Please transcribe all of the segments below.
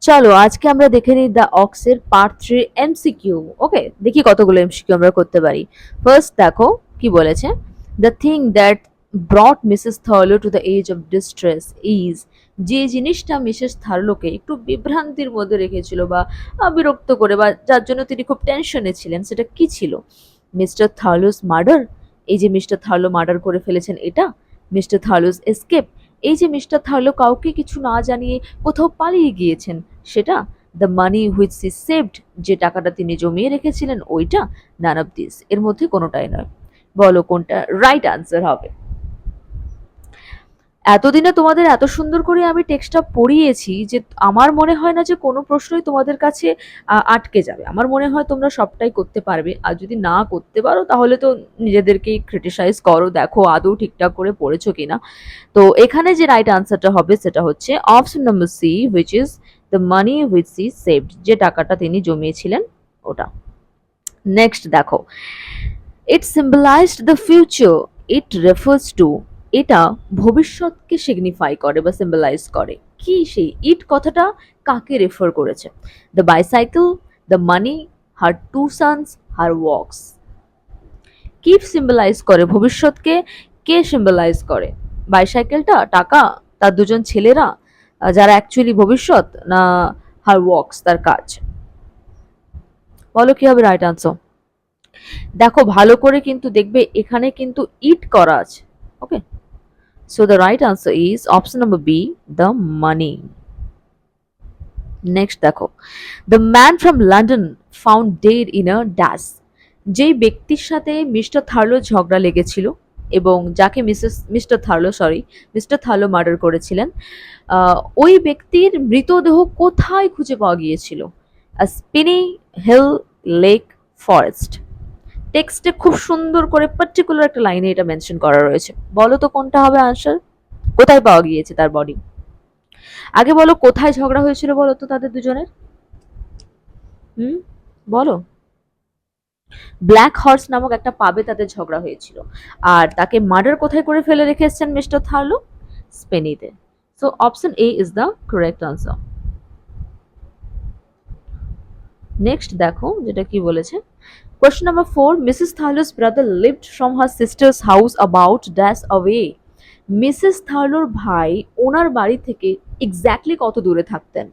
চলো আজকে আমরা দেখে নিই দ্য অক্সের পার্ট 3 এমসিকিউ। ওকে, দেখি কতগুলো এমসিকিউ আমরা করতে পারি। ফার্স্ট দেখো কি বলেছে। The thing that brought Mrs Thurlow to the edge of distress is, যে জিনিসটা মিসেস থার্লোকে একটু বিভ্রান্তির মধ্যে রেখেছিল বা বিরক্ত করে বা যার জন্য তিনি খুব টেনশনে ছিলেন, সেটা কি ছিল? মিস্টার থার্লোস মার্ডার, এই যে মিস্টার থার্লো মার্ডার করে ফেলেছেন এটা। মিস্টার থার্লোস এসকেপ, এই যে মিস্টার থার্লো কাউকে কিছু না জানিয়ে কোথাও পালিয়ে গিয়েছেন সেটা। The money which she saved, যে টাকাটা তিনি জমিয়ে রেখেছিলেন ওইটা। নান অফ দিস, এর মধ্যে কোনোটাই নয়। বলো কোনটা রাইট আনসার হবে। এতদিনে তোমাদের এত সুন্দর করে আমি টেক্সটটা পড়িয়েছি যে আমার মনে হয় না যে কোনো প্রশ্নই তোমাদের কাছে আটকে যাবে। আমার মনে হয় তোমরা সবটাই করতে পারবে, আর যদি না করতে পারো তাহলে তো নিজেদেরকেই ক্রিটিসাইজ করো, দেখো আদৌ ঠিকঠাক করে পড়েছো কিনা। তো এখানে যে রাইট আনসারটা হবে সেটা হচ্ছে option number C, which is the money which he saved, যে টাকাটা তিনি জমিয়েছিলেন ওটা। নেক্সট দেখো, it symbolized the future, it refers to, এটা ভবিষ্যৎকে সিগনিফাই করে বা সিম্বলাইজ করে। কি সেই ইট কথাটা কাকে রেফার করেছে? The bicycle, the money, her two sons, her walks. কি সিম্বলাইজ করে ভবিষ্যৎকে? কে সিম্বলাইজ করে? বাইসাইকেলটা, টাকা, তার দুজন ছেলেরা, যারা অ্যাকচুয়ালি ভবিষ্যৎ, না হার ওয়াকস তার কাজ? বলো কি হবে রাইট আনসার। দেখো ভালো করে কিন্তু দেখবে, এখানে কিন্তু ইট করা আছে। Okay, so the right answer is option number B, the money. Next দেখো, the man from London found dead in a dash, যেই ব্যক্তির সাথে মিস্টার থার্লো ঝগড়া লেগেছিল এবং যাকে মিস্টার থার্লো মার্ডার করেছিলেন, ওই ব্যক্তির মৃতদেহ কোথায় খুঁজে পাওয়া গিয়েছিল? Spiny hill lake forest. টেক্সটে খুব সুন্দর করে পার্টিকুলার একটা লাইনে এটা মেনশন করা রয়েছে। বলো তো কোনটা হবে আনসার? কোথায় পাওয়া গিয়েছে তার বডি? আগে বলো কোথায় ঝগড়া হয়েছিল বলো তো তাদের দুজনের। হুম, বলো। ব্ল্যাক হর্স নামক একটা পাবে তাদের ঝগড়া হয়েছিল। আর তাকে মার্ডার কোথায় করে ফেলে রেখে এসেছেন মিস্টার থার্লো? স্পেনিতে। So option A is the correct answer. Next দেখো যেটা কি বলেছে। Question number 4, Mrs Thurlow's brother lived from her sister's house about dash away, Mrs থার্লোর ভাই ওনার বাড়ি থেকে এক্স্যাক্টলি কত দূরে থাকতেন?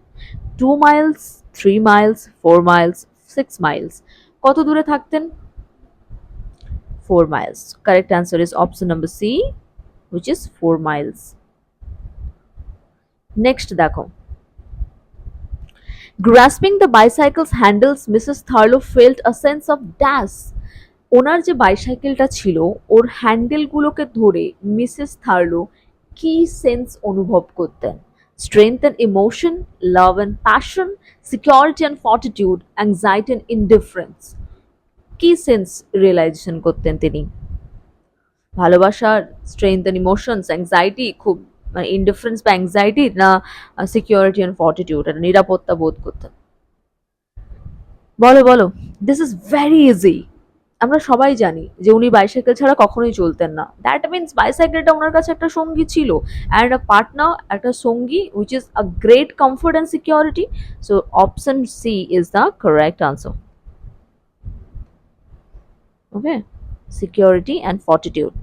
2 মাইলস, 3 মাইলস, 4 মাইলস, 6 মাইলস। কত দূরে থাকতেন? 4 miles. Correct answer is option number C, which is 4 miles. Next দেখো, grasping the bicycle's handles, Mrs. Thurlow felt a sense of dash. ওনার যে বাইসাইকেলটা ছিল ওর হ্যান্ডেলগুলোকে ধরে মিসেস থার্লো কি সেন্স অনুভব করতেন? Strength and emotion, love and passion, security and fortitude, anxiety and indifference. কি sense realisation করতেন তিনি? ভালোবাসার, স্ট্রেংথ অ্যান্ড ইমোশনস, অ্যাংজাইটি, খুব মানে ইনডিফারেন্স বা অ্যাংজাইটি, না সিকিউরিটি অ্যান্ড ফর্টিটিউড, একটা নিরাপত্তা বোধ করতেন? বলো বলো। This is very easy. আমরা সবাই জানি যে উনি বাইসাইকেল ছাড়া কখনোই চলতেন না। দ্যাট মিনস বাইসাইকেলটা ওনার কাছে একটা সঙ্গী ছিল, অ্যান্ড আ পার্টনার, একটা সঙ্গী which is a great comfort and security. So option C is the correct answer. Okay, security and fortitude.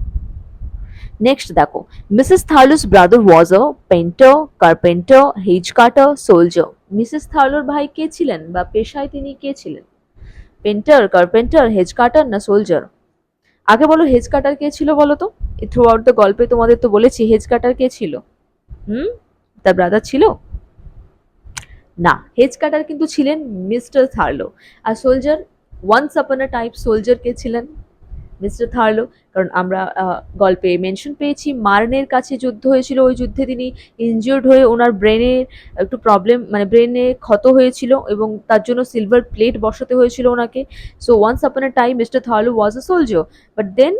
Next দেখো, Mrs Thurlow's brother was a painter, carpenter, hedge cutter, soldier. Mrs থার্লোর ভাই কে ছিলেন বা পেশায় তিনি কে ছিলেন? পেন্টার, কার্পেন্টার, হেজ কাটার, না সোলজার? আগে বলো হেজ কাটার কে ছিল বলো তো। থ্রু আউট দ্য গল্পে তোমাদের তো বলেছি হেজ কাটার কে ছিল। হুম, তার ব্রাদার ছিল? না, হেজ কাটার কিন্তু ছিলেন মিস্টার থার্লো। আর soldier, once upon a type soldier কে ছিলেন? Mr Thurlow. কারণ আমরা গল্পে মেনশন পেয়েছি মার্নের কাছে যুদ্ধ হয়েছিল, ওই যুদ্ধে তিনি ইনজিওর্ড হয়ে ওনার ব্রেনে একটু প্রবলেম, মানে ব্রেনে ক্ষত হয়েছিল এবং তার জন্য সিলভার প্লেট বসাতে হয়েছিল ওনাকে। So once upon a time Mr Thurlow was a soldier, but then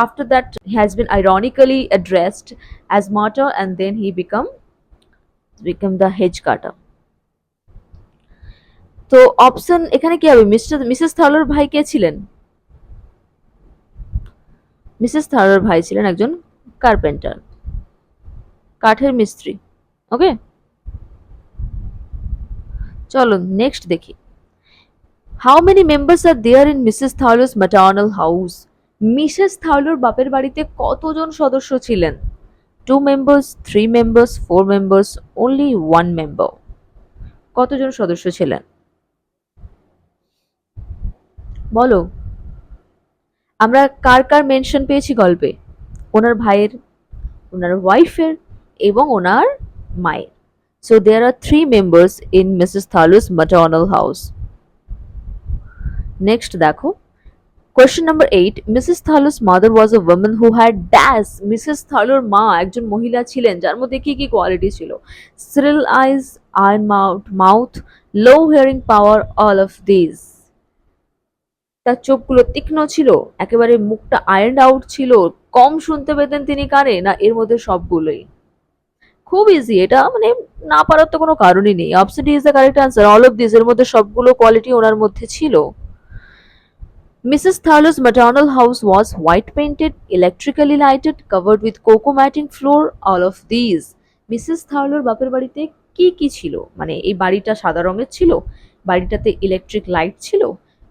after that he has been ironically addressed as martyr, and then he became the hedge cutter. তো অপশন এখানে কি হবে? Mrs থার্লোর ভাই কে ছিলেন? মিসেস থার্লোর ভাই ছিলেন একজন কার্পেন্টার, কাঠের মিস্ত্রি। ওকে, চলো নেক্সট দেখি। How many members are there in Mrs Thurlow's maternal house? Mrs থার্লোর বাপের বাড়িতে কতজন সদস্য ছিলেন? 2 members, 3 members, 4 members, only 1 member. কতজন সদস্য ছিলেন বলো? আমরা কার কার মেনশন পেয়েছি গল্পে? ওনার ভাইয়ের, ওনার ওয়াইফের এবং ওনার মায়ের। So there are 3 members in Mrs. Thalu's maternal house. Next দেখো, question number 8. Mrs. Thalu's mother was a woman who had dash. Mrs. Thaluর মা একজন মহিলা ছিলেন যার মধ্যে কি কি কোয়ালিটি ছিল? Shrill eyes, iron mouth, low hearing power, all of these. তার চোখগুলো তীক্ষ্ণ ছিল, একেবারে মুখটা আয়রন আউট ছিল, কম শুনতে পেতেন তিনি কানে, না এর মধ্যে সবগুলোই? খুব ইজি এটা, মানে না পারার তো কোনো কারণই নেই। Option D is the correct answer, all of this এর মধ্যে সবগুলো কোয়ালিটি ওনার মধ্যে ছিল। Mrs. Thalu's maternal house was white painted, electrically lighted, covered with cocoa matting floor, all of these. Mrs থার্লোর বাপের বাড়িতে কি কি ছিল? মানে এই বাড়িটা সাদা রঙের ছিল, বাড়িটাতে ইলেকট্রিক লাইট ছিল,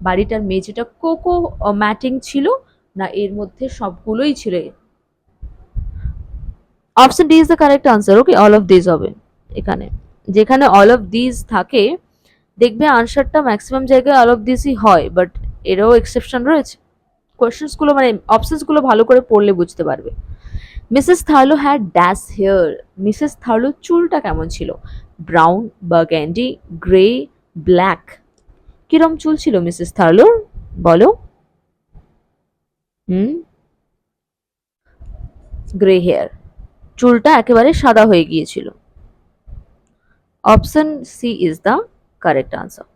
বাড়িটার মেঝেটা কোকো ম্যাটিং ছিল, না এর মধ্যে সবগুলোই ছিল? Option D is the correct answer. Okay, all of this হবে এখানে। যেখানে অল অফ দিস থাকে দেখবে আনসারটা ম্যাক্সিমাম জায়গায় অল অফ দিসই হয়, বাট এরও এক্সেপশন রয়েছে। কোয়েশ্চেন্স গুলো মানে অপশনস গুলো ভালো করে পড়লে বুঝতে পারবে। Mrs Thurlow had dash hair. Mrs থার্লোর চুলটা কেমন ছিল? Brown, burgundy, grey, black. কিরম চুল ছিল মিসেস থার্লোর বলো? হুম, গ্রে হেয়ার, চুলটা একেবারে সাদা হয়ে গিয়েছিল। Option C is the correct answer.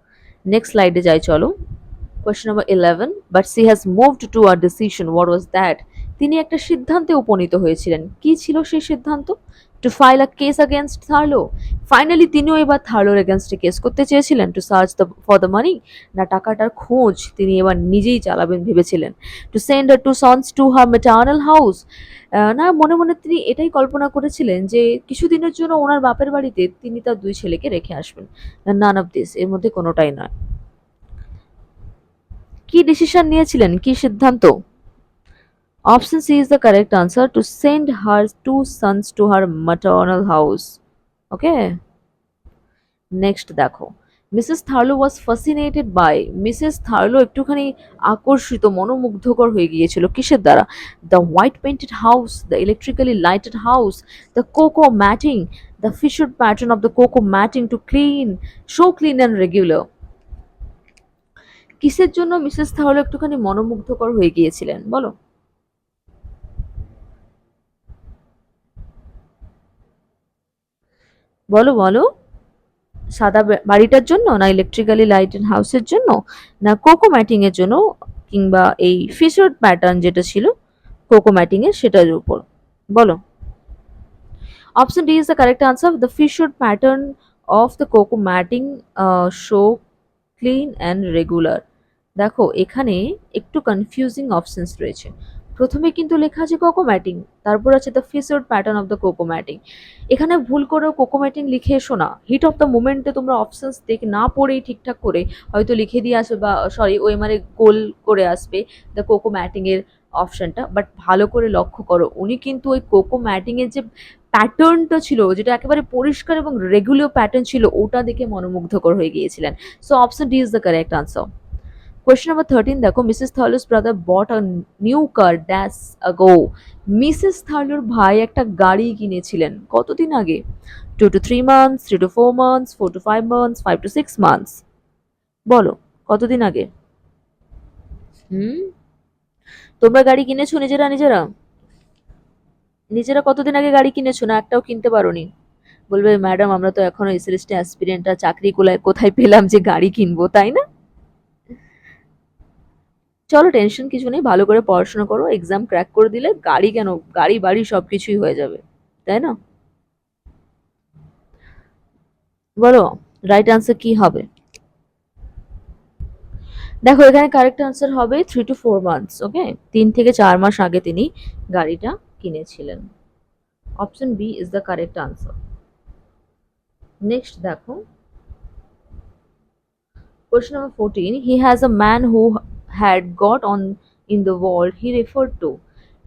Next স্লাইডে যাই চলো। Question number 11. But she has moved to a decision. What was that? তিনি একটা সিদ্ধান্তে উপনীত হয়েছিলেন। কি ছিল সেই সিদ্ধান্ত? To file a case against Tharlo. Finally তিনিও এবার থার্লোর এগেনস্টে কেস করতে চেয়েছিলেন। To search for the money. না টাকাটার খোঁজ তিনি এবার নিজেই চালাবেন ভেবেছিলেন। To send her two sons to her maternal house. না মনে মনে তিনি এটাই কল্পনা করেছিলেন যে কিছুদিনের জন্য ওনার বাপের বাড়িতে তিনি তার 2 ছেলেকে রেখে আসবেন। None of this, এর মধ্যে কোনোটাই নয়। কি ডিসিশন নিয়েছিলেন, কি সিদ্ধান্ত? Option C is the correct answer, to send her 2 sons to her maternal house. Okay, next দেখো। Mrs Thurlow was fascinated by. Mrs Thurlow একটুখানি আকর্ষিত, মনোমুগ্ধকর হয়ে গিয়েছিল কিসের দ্বারা? The white painted house, the electrically lighted house, the coco matting, the fisher pattern of the coco matting too clean, so clean and regular. কিসের জন্য Mrs Thurlow একটুখানি মনোমুগ্ধকর হয়ে গিয়েছিলেন বলো? বলো বলো, সাদা বাড়িটার জন্য, না ইলেকট্রিক্যালি লাইটেড হাউসের জন্য, না কোকো ম্যাটিং এর জন্য, কিংবা এই ফিশার প্যাটার্ন যেটা ছিল কোকো ম্যাটিং এর সেটার উপর? বলো। Option D is the correct answer, the fisher pattern of the coco matting show clean and regular. দেখো এখানে একটু কনফিউজিং অপশনস রয়েছে। প্রথমে কিন্তু লেখা আছে কোকো ম্যাটিং, তারপর আছে the fisher pattern of the coco matting. এখানে ভুল করেও কোকো ম্যাটিং লিখে এসো না। হিট অফ দ্য মোমেন্টে তোমরা অপশনস দেখে না পড়েই ঠিকঠাক করে হয়তো লিখে দিয়ে আসবে, বা সরি ওই মানে গোল করে আসবে দ্য কোকো ম্যাটিং এর অপশনটা। বাট ভালো করে লক্ষ্য করো, উনি কিন্তু ওই কোকো ম্যাটিং এর যে প্যাটার্নটা ছিল, যেটা একেবারে পরিষ্কার এবং রেগুলার প্যাটার্ন ছিল, ওটা দেখে মনোমুগ্ধকর হয়ে গিয়েছিলেন। So option D is the correct answer. Question number 13 দেখো, Mrs Thurlow's brother bought a new car dash ago. Mrs থার্লোর ভাই একটা গাড়ি কিনেছিলেন কতদিন আগে? 2 to 3 months, 3 to 4 months, 4 to 5 months, 5 to 6 months. বলো কতদিন আগে? হুম, তোমরা গাড়ি কিনেছো নিজেরা নিজেরা? নিজেরা কতদিন আগে গাড়ি কিনেছো, না একটাও কিনতে পারোনি? বলবে ম্যাডাম আমরা তো এখনো এসএলএসটি অ্যাসপিরেন্টরা, চাকরি কোথায় পেলাম যে গাড়ি কিনবো, তাই না? চলো টেনশন কিছু নেই, ভালো করে পড়াশোনা করো, এক্সাম ক্র্যাক করে দিলে গাড়ি কেন, গাড়ি বাড়ি সবকিছুই হয়ে যাবে, তাই না? বলো রাইট আনসার কি হবে? দেখো এখানে কারেক্ট আনসার হবে 3 to 4 months। ওকে, 3 থেকে 4 মাস আগে তিনি গাড়িটা কিনেছিলেন। Option B is the correct answer. Next দেখো, Question number 14. He has a man who had got on in the world he referred to.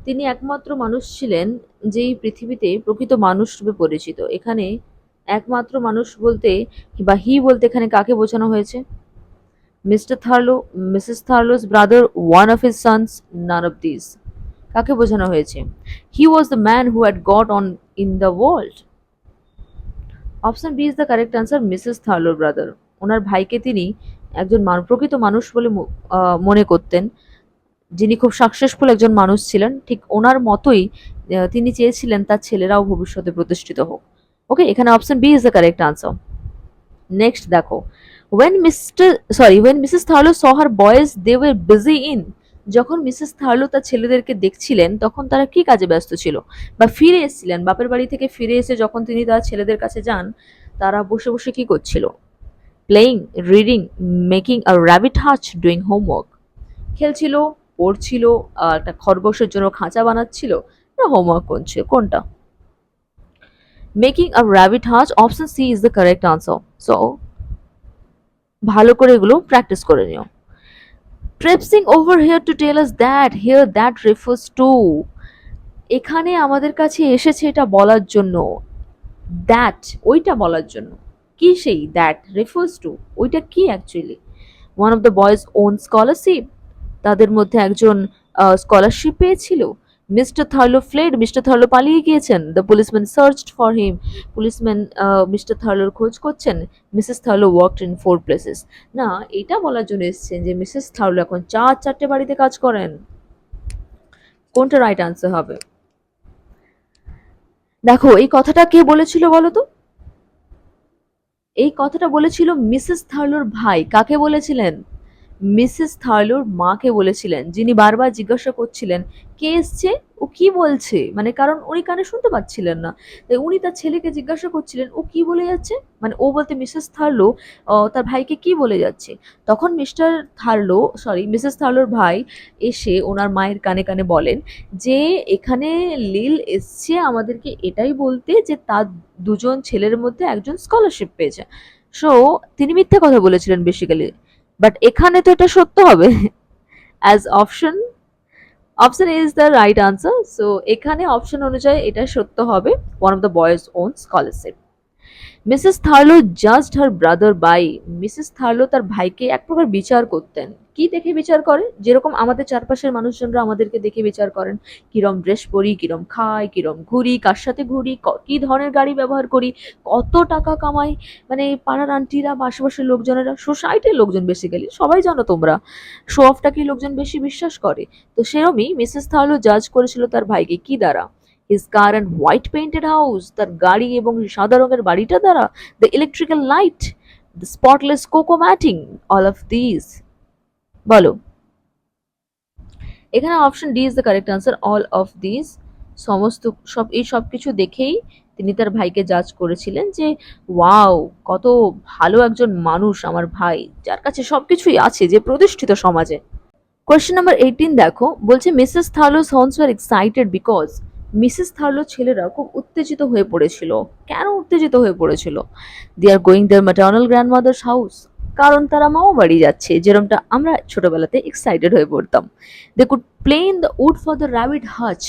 তিনি একমাত্র মানুষ ছিলেন যেই পৃথিবীতে প্রকৃত মানুষ রূপে পরিচিত। এখানে একমাত্র মানুষ বলতে বা হি বলতে এখানে কাকে বোঝানো হয়েছে? Mr Thurlow, Mrs Thurlow's brother, one of his sons, none of this. কাকে বোঝানো হয়েছে? He was the man who had got on in the world. Option B is the correct answer, Mrs থার্লোর ব্রাদার। ওনার ভাইকে তিনি একজন প্রকৃত মানুষ বলে মনে করতেন, যিনি খুব সাকসেসফুল একজন মানুষ ছিলেন। ঠিক ওনার মতোই তিনি চেয়েছিলেন তার ছেলেরাও ভবিষ্যতে প্রতিষ্ঠিত হোক। ওকে, এখানে option B is the correct answer. Next দেখো, when Mrs Thurlow saw her boys they were busy in, যখন মিসেস থার্লো তার ছেলেদেরকে দেখছিলেন তখন তারা কি কাজে ব্যস্ত ছিল? বা ফিরে এসেছিলেন, বাপের বাড়ি থেকে ফিরে এসে যখন তিনি তার ছেলেদের কাছে যান, তারা বসে বসে কি করছিল? Playing, reading, making a rabbit hutch, doing homework. খেলছিল, পড়ছিল, একটা খরগোশের জন্য খাঁচা বানাচ্ছিল, না হোমওয়ার্ক করছে? কোনটা? Making a rabbit hutch, option C is the correct answer. So ভালো করে এগুলো প্র্যাকটিস করে নিও। Traipsing over here to tell us that, here that refers to, এখানে আমাদের কাছে এসেছে এটা বলার জন্য, দ্যাট ওইটা বলার জন্য। কি সেই দ্যাট রেফার্স টু? ওইটা কি actually? One of the boys won scholarship, তাদের মধ্যে একজন স্কলারশিপ পেয়েছিল। Mr Thurlow fled, Mr Thurlow পালিয়ে গিয়েছেন। The policeman searched for him, policeman Mr থার্লোর খোঁজ করছেন। Mrs Thurlow worked in 4 places. না, এটা বলার জন্য এসেছেন যে মিসেস থার্লো এখন 4 বাড়িতে কাজ করেন। কোনটা রাইট আনসার হবে? দেখো, এই কথাটা কে বলেছিল বলো তো? এই কথাটা বলেছিল মিসেস থার্লোর ভাই। কাকে বলেছিলেন? মিসেস থার্লোর মাকে বলেছিলেন, যিনি বারবার জিজ্ঞাসা করছিলেন কে এসছে, ও কি বলছে, মানে কারণ উনি কানে শুনতে পাচ্ছিলেন না, তাই উনি তার ছেলেকে জিজ্ঞাসা করছিলেন ও কি বলে যাচ্ছে, মানে ও বলতে মিসেস থার্লো তার ভাইকে কি বলে যাচ্ছে। তখন মিসেস থার্লোর ভাই এসে ওনার মায়ের কানে কানে বলেন যে এখানে লিল এসছে আমাদেরকে এটাই বলতে যে তার দুজন ছেলের মধ্যে একজন স্কলারশিপ পেয়েছে। সো তিনি মিথ্যে কথা বলেছিলেন বেসিক্যালি, বাট এখানে তো এটা সত্য হবে। As option is the right answer. So এখানে অপশন অনুযায়ী এটা সত্য হবে, one of the boys won scholarship. Mrs Thurlow judged her brother by, Mrs Thurlow তার ভাইকে এক প্রকার বিচার করতেন। কি দেখে বিচার করে? যেরকম আমাদের চারপাশের মানুষজনরা আমাদেরকে দেখে বিচার করেন, কিরম ড্রেস পরি, কিরম খাই, কিরম ঘুরি, কার সাথে ঘুরি, কি ধরনের গাড়ি ব্যবহার করি, কত টাকা কামাই, মানে পাড়ার আন্টিরা বা আশেপাশের লোকজনেরা, সোসাইটির লোকজন, বেসিক্যালি সবাই জানো তোমরা শো অফটাকে লোকজন বেশি বিশ্বাস করে। তো সেরমই মিসেস থার্লো জাজ করেছিল তার ভাইকে কি দ্বারা? his car and white painted house, তার গাড়ি এবং সাদা রঙের বাড়িটা দ্বারা, the electrical light, the spotless cocoa matting, all of these। বলো, এখানে option D is the correct answer, all of this. সমস্ত সব কিছু দেখেই তিনি তার ভাইকে জাজ করেছিলেন যে ওয়াও, কত ভালো একজন মানুষ আমার ভাই, যার কাছে সবকিছুই আছে, যে প্রতিষ্ঠিত সমাজে। কোয়েশ্চেন নাম্বার 18 দেখো, বলছে Mrs Thurlow's sons were excited because, Mrs Thurlow ছেলেরা খুব উত্তেজিত হয়ে পড়েছিল। কেন উত্তেজিত হয়ে পড়েছিল? They are going their maternal grandmother's house, কারণ তারা মামা বাড়ি যাচ্ছে, যেরকমটা আমরা ছোটবেলাতে এক্সাইটেড হয়ে পড়তাম। They could play in the wood for the rabbit hutch,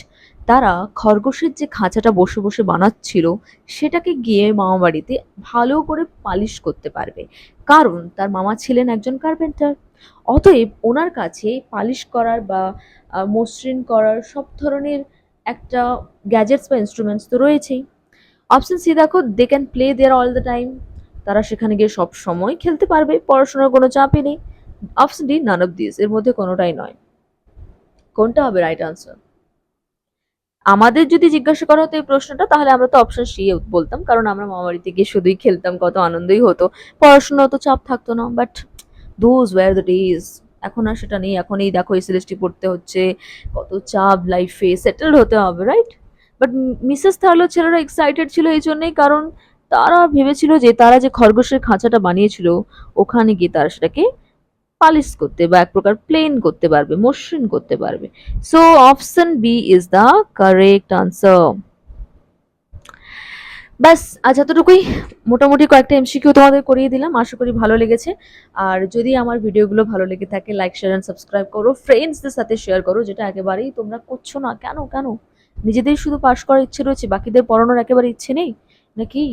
তারা খরগোশের যে খাঁচাটা বসে বসে বানাচ্ছিল সেটাকে গিয়ে মামা বাড়িতে ভালো করে পালিশ করতে পারবে, কারণ তার মামা ছিলেন একজন কার্পেন্টার। অতএব ওনার কাছে পালিশ করার বা মসৃণ করার সব ধরনের একটা গ্যাজেটস বা ইনস্ট্রুমেন্টস তো রয়েছেই। অপশন সি দেখো, they can play there all the time, তারা সেখানে গিয়ে সব সময় খেলতে পারবে, পড়াশোনার কোনো চাপই নেই। Option D, naan of this, এর মধ্যে কোনোটাই নয়। কোনটা হবে রাইট আনসার? আমাদের যদি জিজ্ঞাসা করা হতো এই প্রশ্নটা, তাহলে আমরা তো অপশন সি বলতাম, কারণ আমরা মামা বাড়িতে গিয়ে শুধুই খেলতাম, কত আনন্দই হতো, পড়াশোনা তো চাপ থাকতো না। But those were the days, এখন আর সেটা নেই। এখন এই দেখো এসএলএসটি পড়তে হচ্ছে, কত চাপ, লাইফে সেটেলড হতে হবে, রাইট? বাট মিসেস থার্লো ছেলেরা এক্সাইটেড ছিল এই জন্যই, কারণ তারা ভেবেছিল যে তারা যে খরগোশের খাঁচাটা বানিয়েছিল ওখানে গিয়ে তারা সেটাকে পালিশ করতে বা এক প্রকার প্লেন করতে পারবে, মসৃণ করতে পারবে। So option B is the correct answer. ব্যাস আজ এতটুকুই। মোটামুটি কয়েকটা এমসিকিউ তোমাদের করিয়ে দিলাম, আশা করি ভালো লেগেছে। আর যদি আমার ভিডিওগুলো ভালো লেগে থাকে, লাইক শেয়ার এন্ড সাবস্ক্রাইব করো, ফ্রেন্ডসদের সাথে শেয়ার করো, যেটা একেবারেই তোমরা করছো না। কেন কেন? নিজেদের শুধু পাশ করার ইচ্ছে রয়েছে, বাকিদের পড়ানোর একেবারে ইচ্ছে নেই নাকি?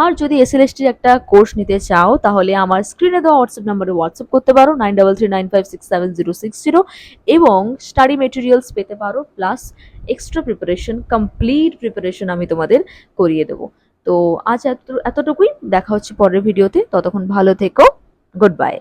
আর যদি এসএলএসটির একটা কোর্স নিতে চাও, তাহলে আমার স্ক্রিনে দেওয়া হোয়াটসঅ্যাপ নাম্বারে হোয়াটসঅ্যাপ করতে পারো 9339567060, এবং স্টাডি মেটেরিয়ালস পেতে পারো, plus extra preparation, complete preparation আমি তোমাদের করিয়ে দেবো। তো আজ এতটুকুই। দেখা হচ্ছে পরের ভিডিওতে। ততক্ষণ ভালো থেকো। Good bye.